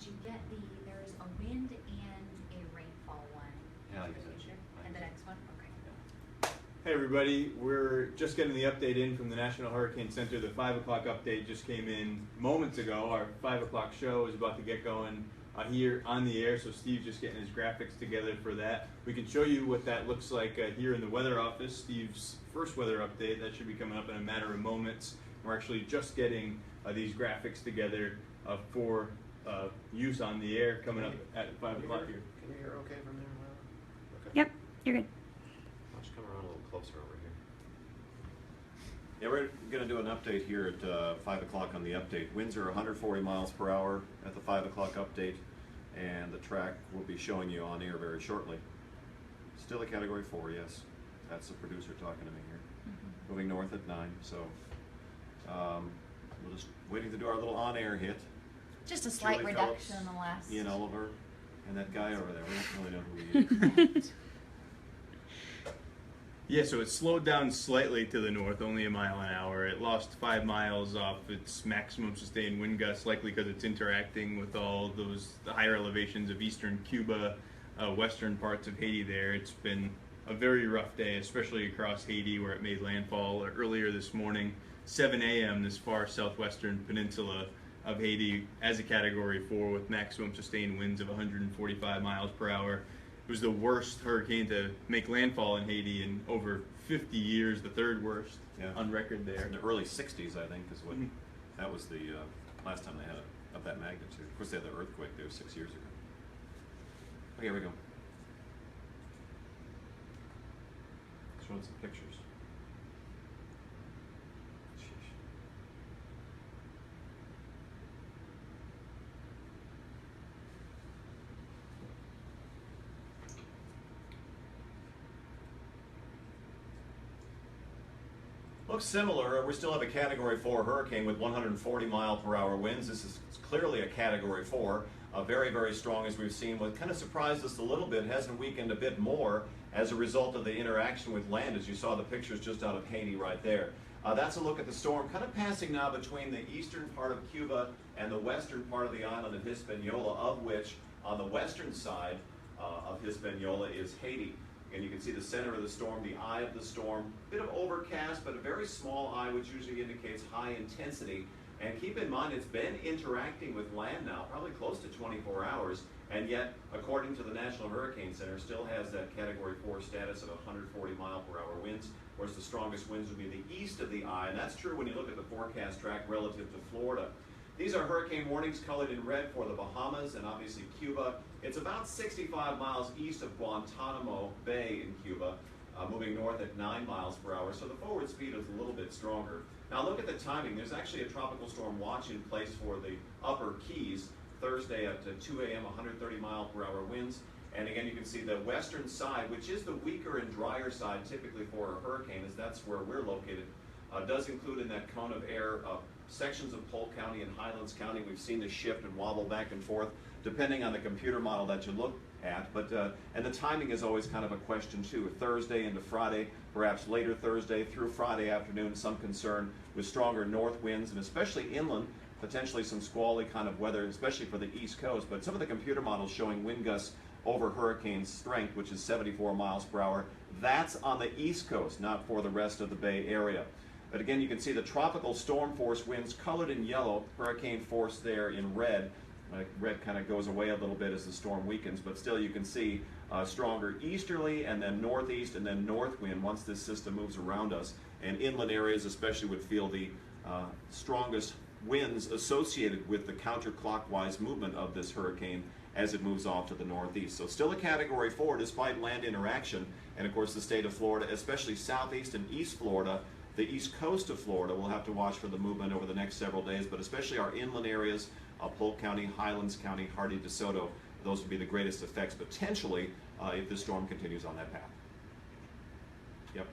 did you get there's a wind and a rainfall one? Yeah, I for guess the I future? should. And the next one? Okay. Hey everybody, we're just getting the update in from the National Hurricane Center. The 5 o'clock update just came in moments ago. Our 5 o'clock show is about to get going here on the air, so Steve's just getting his graphics together for that. We can show you what that looks like here in the weather office. Steve's first weather update, that should be coming up in a matter of moments. We're actually just getting these graphics together for use on the air coming up at 5 o'clock here. Can you hear okay from there, Lila? Okay. Yep, you're good. Why don't you come around a little closer over here? Yeah, we're going to do an update here at 5 o'clock on the update. Winds are 140 miles per hour at the 5 o'clock update, and the track will be showing you on air very shortly. Still a Category 4, yes. That's the producer talking to me here. Mm-hmm. Moving north at 9, so we're just waiting to do our little on-air hit. Just a slight Julie reduction Phillips, in the last. Ian Oliver, and that guy over there. We don't really know who he is. Yeah, so it slowed down slightly to the north, only a mile an hour. It lost 5 miles off its maximum sustained wind gusts, likely because it's interacting with all the higher elevations of eastern Cuba, western parts of Haiti there. It's been a very rough day, especially across Haiti where it made landfall earlier this morning, 7 a.m. this far southwestern peninsula of Haiti as a Category 4 with maximum sustained winds of 145 miles per hour. It was the worst hurricane to make landfall in Haiti in over 50 years, the third worst on record there. In the early 60s, I think, is what that was the last time they had it of that magnitude. Of course, they had the earthquake there 6 years ago. Okay, here we go. Showing some pictures. Sheesh. Looks similar. We still have a Category 4 hurricane with 140 mile per hour winds. This is clearly a Category 4. Very, very strong as we've seen. What kind of surprised us a little bit, hasn't weakened a bit more as a result of the interaction with land, as you saw the pictures just out of Haiti right there. That's a look at the storm, kind of passing now between the eastern part of Cuba and the western part of the island of Hispaniola, of which on the western side of Hispaniola is Haiti. And you can see the center of the storm, the eye of the storm, bit of overcast, but a very small eye, which usually indicates high intensity. And keep in mind, it's been interacting with land now, probably close to 24 hours, and yet, according to the National Hurricane Center, still has that Category 4 status of 140 mile per hour winds. Of course, the strongest winds would be the east of the eye, and that's true when you look at the forecast track relative to Florida. These are hurricane warnings colored in red for the Bahamas and obviously Cuba. It's about 65 miles east of Guantanamo Bay in Cuba, moving north at 9 miles per hour, so the forward speed is a little bit stronger. Now look at the timing. There's actually a tropical storm watch in place for the upper Keys Thursday at 2 a.m., 130 mile per hour winds. And again, you can see the western side, which is the weaker and drier side typically for a hurricane, as that's where we're located, does include in that cone of air sections of Polk County and Highlands County. We've seen the shift and wobble back and forth depending on the computer model that you look at. But and the timing is always kind of a question too. Thursday into Friday, perhaps later Thursday through Friday afternoon, some concern with stronger north winds and especially inland, potentially some squally kind of weather, especially for the East Coast. But some of the computer models showing wind gusts over hurricane strength, which is 74 miles per hour. That's on the East Coast, not for the rest of the Bay Area. But again, you can see the tropical storm force winds colored in yellow, hurricane force there in red. Red kind of goes away a little bit as the storm weakens, but still you can see stronger easterly and then northeast and then north wind once this system moves around us. And inland areas especially would feel the strongest winds associated with the counterclockwise movement of this hurricane as it moves off to the northeast. So still a Category 4 despite land interaction. And of course the state of Florida, especially southeast and east Florida, the east coast of Florida, we'll have to watch for the movement over the next several days, but especially our inland areas, Polk County, Highlands County, Hardee, DeSoto, those would be the greatest effects potentially if this storm continues on that path. Yep.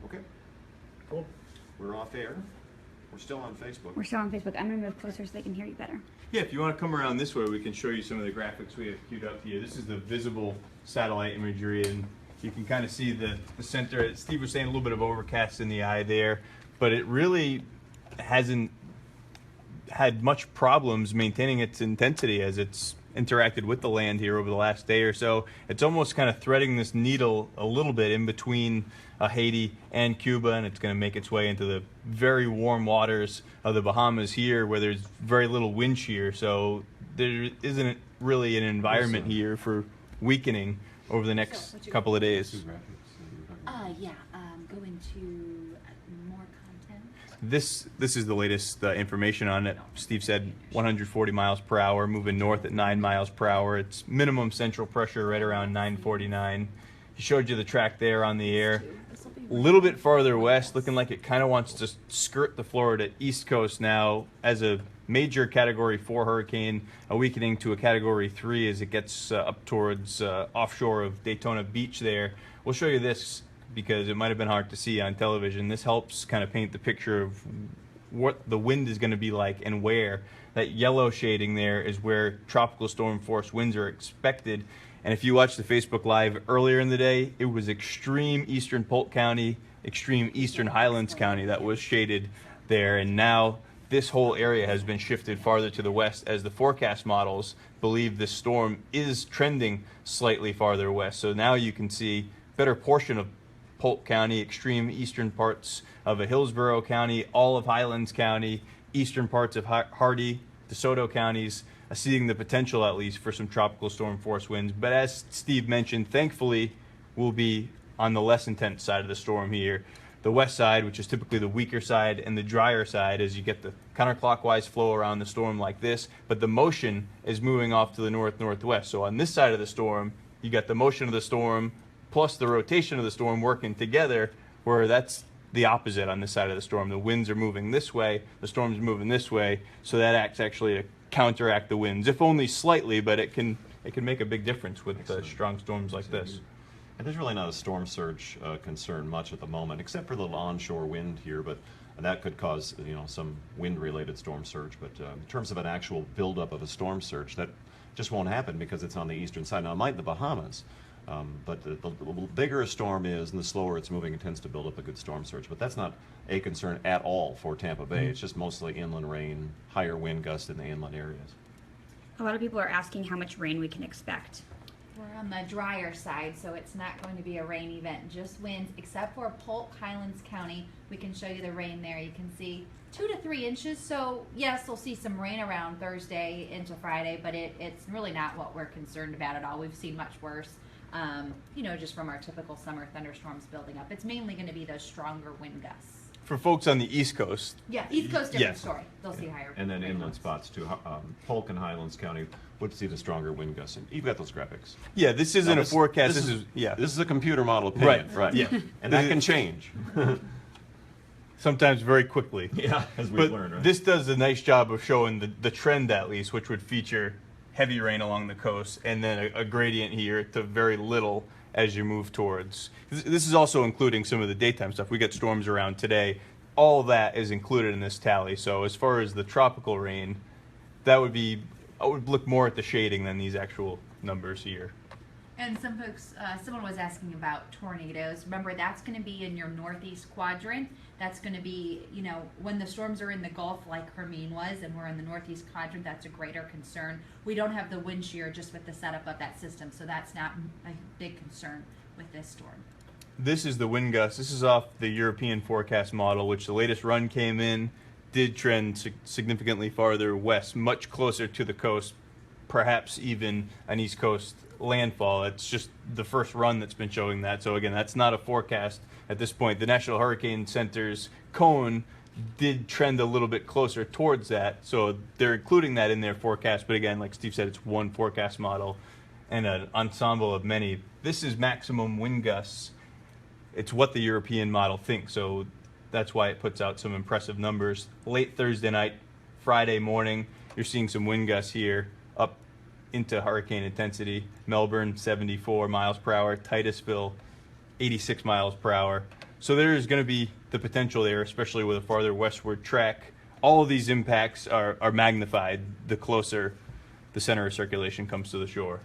Okay. Cool. We're off air. We're still on Facebook. We're still on Facebook. I'm going to move closer so they can hear you better. Yeah, if you want to come around this way, we can show you some of the graphics we have queued up here. This is the visible satellite imagery, and you can kind of see the center. Steve was saying a little bit of overcast in the eye there but it really hasn't had much problems maintaining its intensity as it's interacted with the land here over the last day or so. It's almost kind of threading this needle a little bit in between Haiti and Cuba, and it's going to make its way into the very warm waters of the Bahamas here, where there's very little wind shear. So there isn't really an environment here for weakening over the next couple of days. Go into more content. This is the latest information on it. Steve said 140 miles per hour, moving north at 9 miles per hour. It's minimum central pressure right around 949. He showed you the track there on the air. A little bit farther west, looking like it kind of wants to skirt the Florida East Coast now as a major Category 4 hurricane, weakening to a Category 3 as it gets up towards offshore of Daytona Beach there. We'll show you this because it might have been hard to see on television. This helps kind of paint the picture of what the wind is going to be like and where. That yellow shading there is where tropical storm force winds are expected. And if you watched the Facebook Live earlier in the day, it was extreme eastern Polk County, extreme eastern Highlands County that was shaded there. And now this whole area has been shifted farther to the west as the forecast models believe this storm is trending slightly farther west. So now you can see better portion of Polk County, extreme eastern parts of Hillsborough County, all of Highlands County, eastern parts of Hardee, DeSoto counties, seeing the potential at least for some tropical storm force winds. But as Steve mentioned, thankfully we'll be on the less intense side of the storm here. The west side, which is typically the weaker side, and the drier side as you get the counterclockwise flow around the storm like this. But the motion is moving off to the north-northwest. So on this side of the storm, you got the motion of the storm plus the rotation of the storm working together, where that's the opposite on this side of the storm. The winds are moving this way, the storm's moving this way, so that acts actually to counteract the winds, if only slightly, but it can make a big difference with strong storms like this. And there's really not a storm surge concern much at the moment, except for the little onshore wind here, but that could cause some wind-related storm surge. But in terms of an actual buildup of a storm surge, that just won't happen because it's on the eastern side. Now, it might in the Bahamas, but the bigger a storm is and the slower it's moving, it tends to build up a good storm surge. But that's not a concern at all for Tampa Bay. It's just mostly inland rain, higher wind gusts in the inland areas. A lot of people are asking how much rain we can expect. We're on the drier side, so it's not going to be a rain event, just winds, except for Polk, Highlands County. We can show you the rain there. You can see 2 to 3 inches. So yes, we'll see some rain around Thursday into Friday, but it's really not what we're concerned about at all. We've seen much worse, just from our typical summer thunderstorms building up. It's mainly going to be those stronger wind gusts. For folks on the East Coast, Yeah, East Coast, different Yes. story. They'll see higher. And then rain inland gusts. spots too. Polk and Highlands County would see the stronger wind gusts. And you've got those graphics. yeah, this isn't Now, a forecast. This is This is a computer model opinion, Right, yeah. And that can change. sometimes very quickly. Yeah, as we've But learned, right? this does a nice job of showing the trend at least, which would feature heavy rain along the coast and then a gradient here to very little as you move towards. This is also including some of the daytime stuff. We get storms around today. All that is included in this tally. So as far as the tropical rain, I would look more at the shading than these actual numbers here. And some folks, someone was asking about tornadoes. Remember, that's going to be in your northeast quadrant. That's going to be, when the storms are in the Gulf like Hermine was and we're in the northeast quadrant, that's a greater concern. We don't have the wind shear just with the setup of that system, so that's not a big concern with this storm. This is the wind gust. This is off the European forecast model, which the latest run came in, did trend significantly farther west, much closer to the coast, perhaps even an East Coast landfall. It's just the first run that's been showing that. So again, that's not a forecast at this point. The National Hurricane Center's cone did trend a little bit closer towards that. So they're including that in their forecast. But again, like Steve said, it's one forecast model and an ensemble of many. This is maximum wind gusts. It's what the European model thinks. So that's why it puts out some impressive numbers. Late Thursday night, Friday morning, you're seeing some wind gusts here up into hurricane intensity. Melbourne, 74 miles per hour. Titusville, 86 miles per hour. So there is going to be the potential there, especially with a farther westward track. All of these impacts are magnified the closer the center of circulation comes to the shore.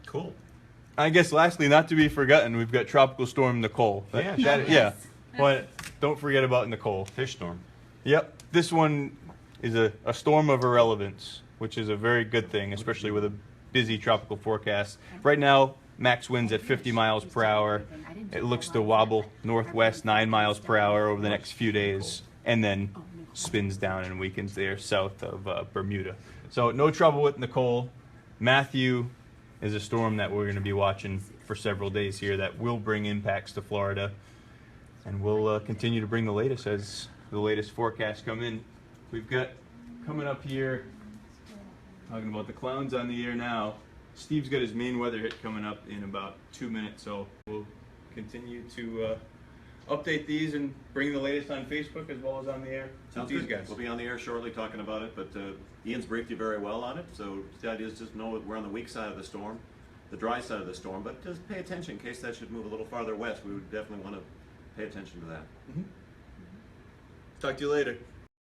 Cool. I guess lastly, not to be forgotten, we've got Tropical Storm Nicole. Yeah, That- sure. yeah. But don't forget about Nicole. Fish storm. Yep. This one is a storm of irrelevance, which is a very good thing, especially with a busy tropical forecast. Right now, max winds at 50 miles per hour. It looks to wobble northwest 9 miles per hour over the next few days, and then spins down and weakens there south of Bermuda. So no trouble with Nicole. Matthew is a storm that we're going to be watching for several days here that will bring impacts to Florida. And we'll continue to bring the latest as the latest forecasts come in. We've got coming up here, talking about the clowns on the air now. Steve's got his main weather hit coming up in about 2 minutes, so we'll continue to update these and bring the latest on Facebook as well as on the air. Sounds with good. these guys. We'll be on the air shortly talking about it, but Ian's briefed you very well on it. So the idea is just know that we're on the weak side of the storm, the dry side of the storm, but just pay attention in case that should move a little farther west. We would definitely want to pay attention to that. Talk to you later.